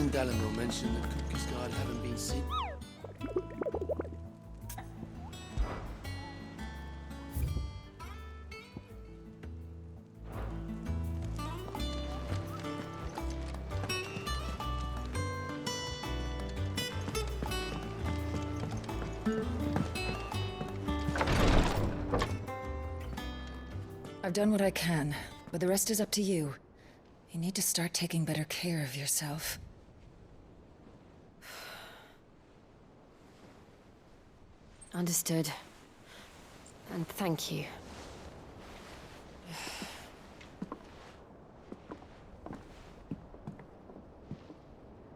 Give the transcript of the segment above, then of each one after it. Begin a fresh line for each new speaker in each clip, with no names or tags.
and Dalamil mentioned that Kupka's guard haven't been seen.
I've done what I can, but the rest is up to you. You need to start taking better care of yourself.
Understood. And thank you.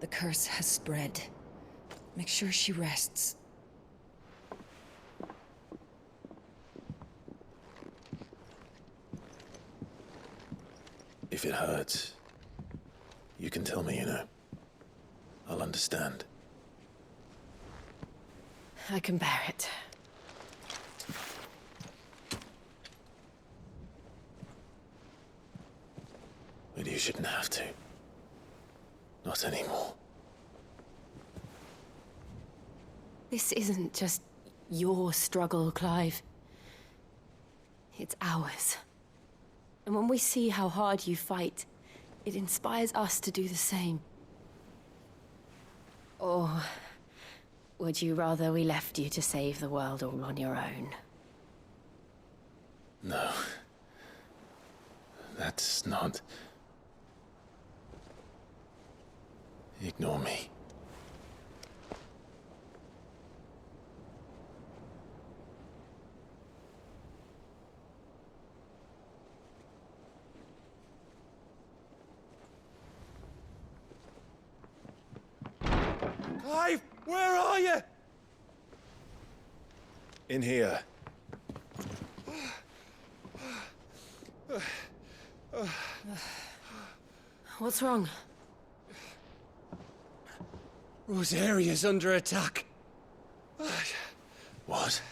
The curse has spread. Make sure she rests.
If it hurts, you can tell me, you know. I'll understand.
I can bear it.
But you shouldn't have to. Not anymore.
This isn't just your struggle, Clive. It's ours. And when we see how hard you fight, it inspires us to do the same. Or would you rather we left you to save the world all on your own?
No. That's not... Ignore me.
Clive, where are you?
In here.
What's wrong?
Rosaria's under attack.
What?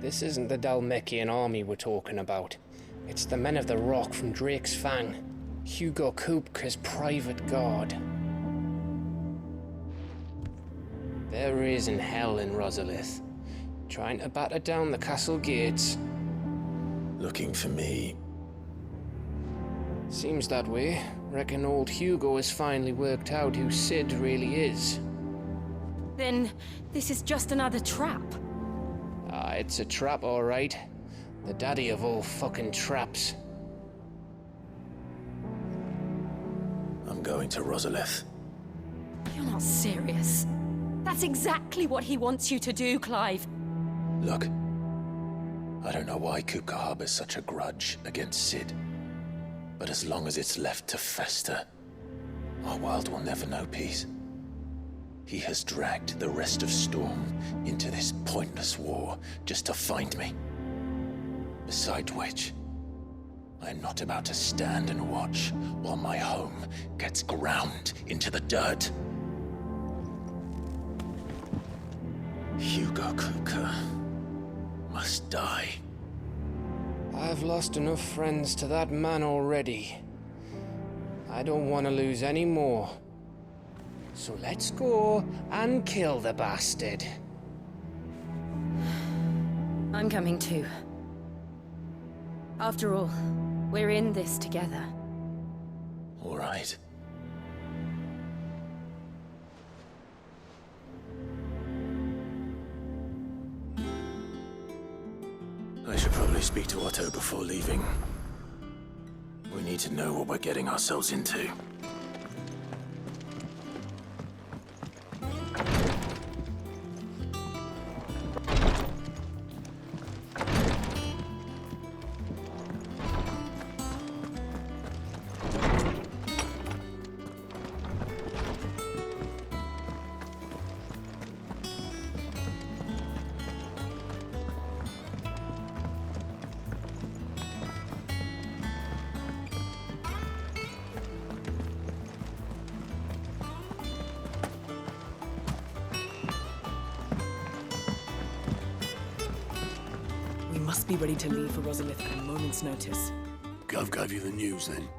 This isn't the Dalmekian army we're talking about. It's the men of the Rock from Drake's Fang. Hugo Kupka's private guard. There is in hell in Rosalith, trying to batter down the castle gates.
Looking for me.
Seems that way. Reckon old Hugo has finally worked out who Sid really is.
Then this is just another trap.
Ah, it's a trap, all right. The daddy of all fucking traps.
I'm going to Rosalith.
You're not serious. That's exactly what he wants you to do, Clive.
Look. I don't know why Kupka harbors such a grudge against Sid. But as long as it's left to fester, our world will never know peace. He has dragged the rest of Storm into this pointless war just to find me. Besides which, I am not about to stand and watch while my home gets ground into the dirt. Hugo Kupka must die.
I've lost enough friends to that man already. I don't want to lose any more. So let's go and kill the bastard.
I'm coming too. After all, we're in this together.
All right. I should probably speak to Otto before leaving. We need to know what we're getting ourselves into.
be ready to leave for Rosalith at a moment's notice.
Gov gave you the news then?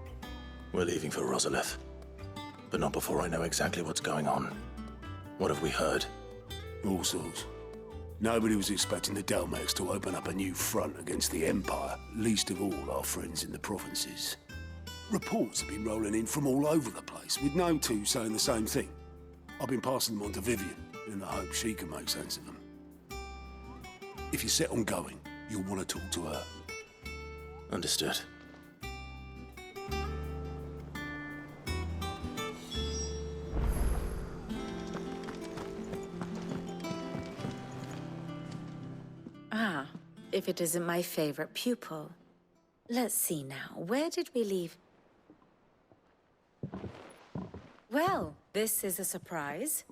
We're leaving for Rosalith. But not before I know exactly what's going on. What have we heard?
All sorts. Nobody was expecting the Dalmex to open up a new front against the Empire, least of all our friends in the provinces. Reports have been rolling in from all over the place, with no two saying the same thing. I've been passing them on to Vivian, in the hope she can make sense of them. If you're set on going, you'll want to talk to her.
Understood.
Ah, if it isn't my favorite pupil. Let's see now, where did we leave? Well, this is a surprise.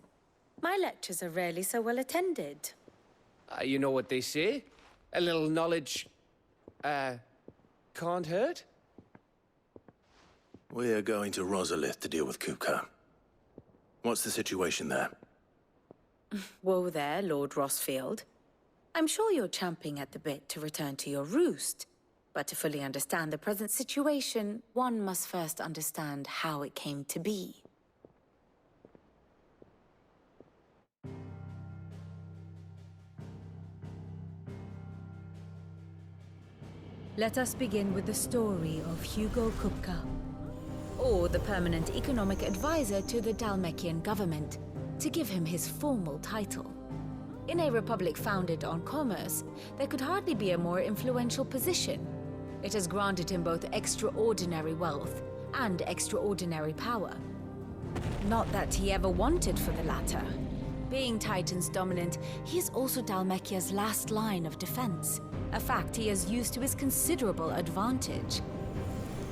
My lectures are rarely so well attended.
You know what they say? A little knowledge, can't hurt?
We're going to Rosalith to deal with Kupka. What's the situation there?
Whoa there, Lord Rossfield. I'm sure you're champing at the bit to return to your roost. But to fully understand the present situation, one must first understand how it came to be. Let us begin with the story of Hugo Kupka, or the permanent economic advisor to the Dalmekian government, to give him his formal title. In a republic founded on commerce, there could hardly be a more influential position. It has granted him both extraordinary wealth and extraordinary power. Not that he ever wanted for the latter. Being Titan's dominant, he is also Dalmekia's last line of defense, a fact he has used to his considerable advantage.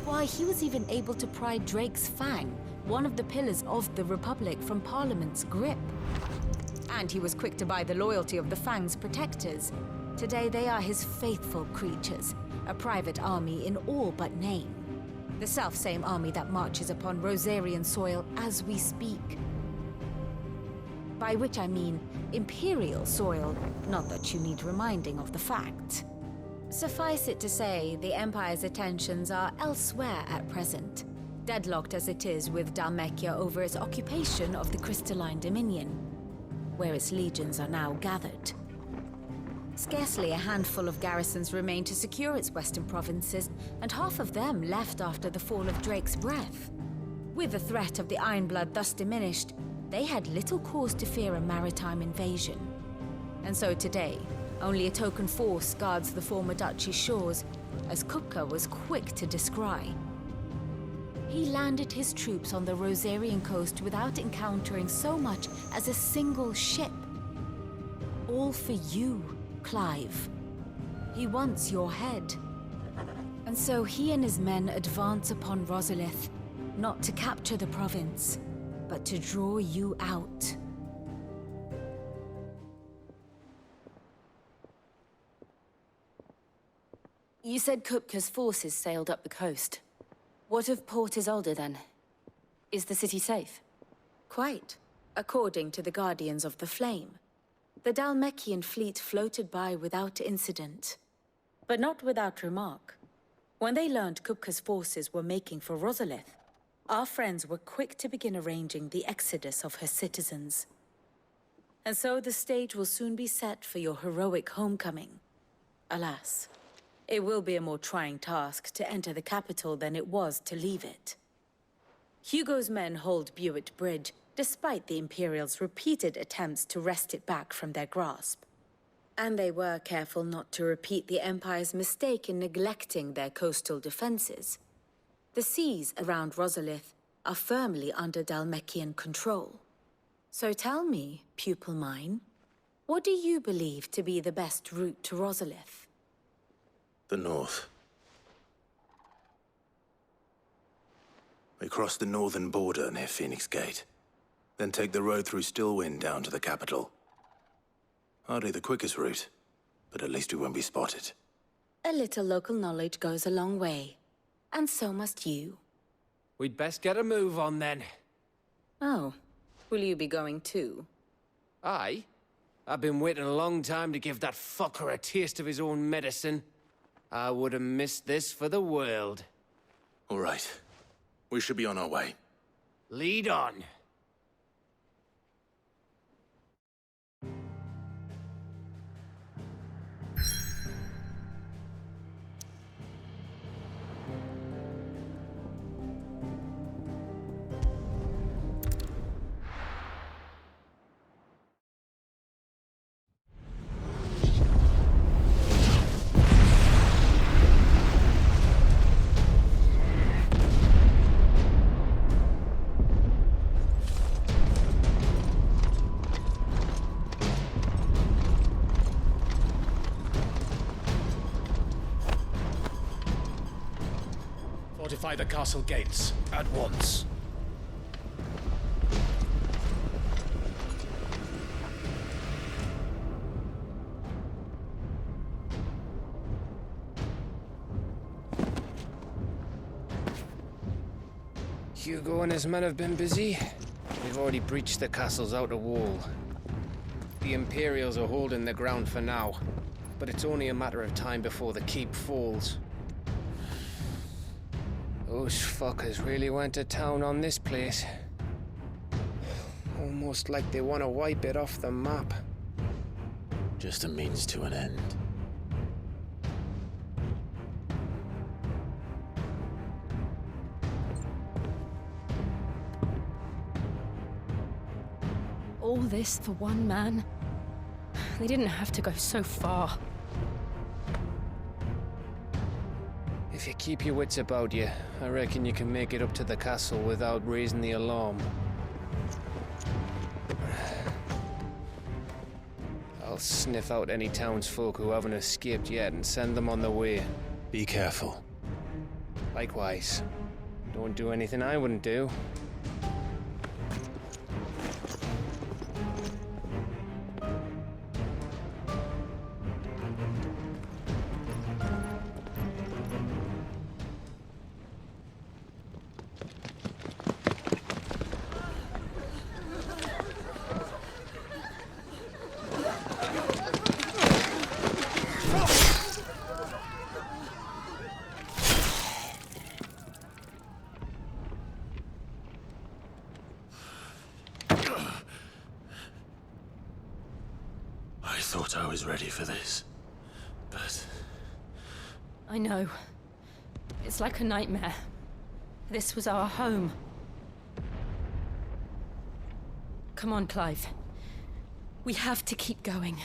Why, he was even able to pry Drake's Fang, one of the pillars of the Republic, from Parliament's grip. And he was quick to buy the loyalty of the Fang's protectors. Today they are his faithful creatures, a private army in all but name. The self-same army that marches upon Rosarian soil as we speak. By which I mean Imperial soil, not that you need reminding of the fact. Suffice it to say, the Empire's attentions are elsewhere at present, deadlocked as it is with Dalmekia over its occupation of the Crystalline Dominion, where its legions are now gathered. Scarcely a handful of garrisons remain to secure its western provinces, and half of them left after the fall of Drake's Breath. With the threat of the Ironblood thus diminished, they had little cause to fear a maritime invasion. And so today, only a token force guards the former duchy's shores, as Kupka was quick to descry. He landed his troops on the Rosarian coast without encountering so much as a single ship. All for you, Clive. He wants your head. And so he and his men advance upon Rosalith, not to capture the province, but to draw you out. You said Kupka's forces sailed up the coast. What of Port Isolde, then? Is the city safe? Quite, according to the Guardians of the Flame. The Dalmekian fleet floated by without incident. But not without remark. When they learned Kupka's forces were making for Rosalith, our friends were quick to begin arranging the exodus of her citizens. And so the stage will soon be set for your heroic homecoming. Alas, it will be a more trying task to enter the capital than it was to leave it. Hugo's men hold Buett Bridge, despite the Imperials' repeated attempts to wrest it back from their grasp. And they were careful not to repeat the Empire's mistake in neglecting their coastal defenses. The seas around Rosalith are firmly under Dalmekian control. So tell me, pupil mine, what do you believe to be the best route to Rosalith?
The north. We cross the northern border near Phoenix Gate, then take the road through Stillwind down to the capital. Hardly the quickest route, but at least we won't be spotted.
A little local knowledge goes a long way, and so must you.
We'd best get a move on then.
Oh, will you be going too?
Aye. I've been waiting a long time to give that fucker a taste of his own medicine. I would have missed this for the world.
All right. We should be on our way.
Lead on.
Fortify the castle gates, at once.
Hugo and his men have been busy. We've already breached the castle's outer wall. The Imperials are holding the ground for now, but it's only a matter of time before the keep falls. Those fuckers really went to town on this place. Almost like they want to wipe it off the map.
Just a means to an end.
All this for one man? They didn't have to go so far.
If you keep your wits about you, I reckon you can make it up to the castle without raising the alarm. I'll sniff out any townsfolk who haven't escaped yet and send them on their way.
Be careful.
Likewise. Don't do anything I wouldn't do.
I thought I was ready for this, but...
I know. It's like a nightmare. This was our home. Come on, Clive. We have to keep going.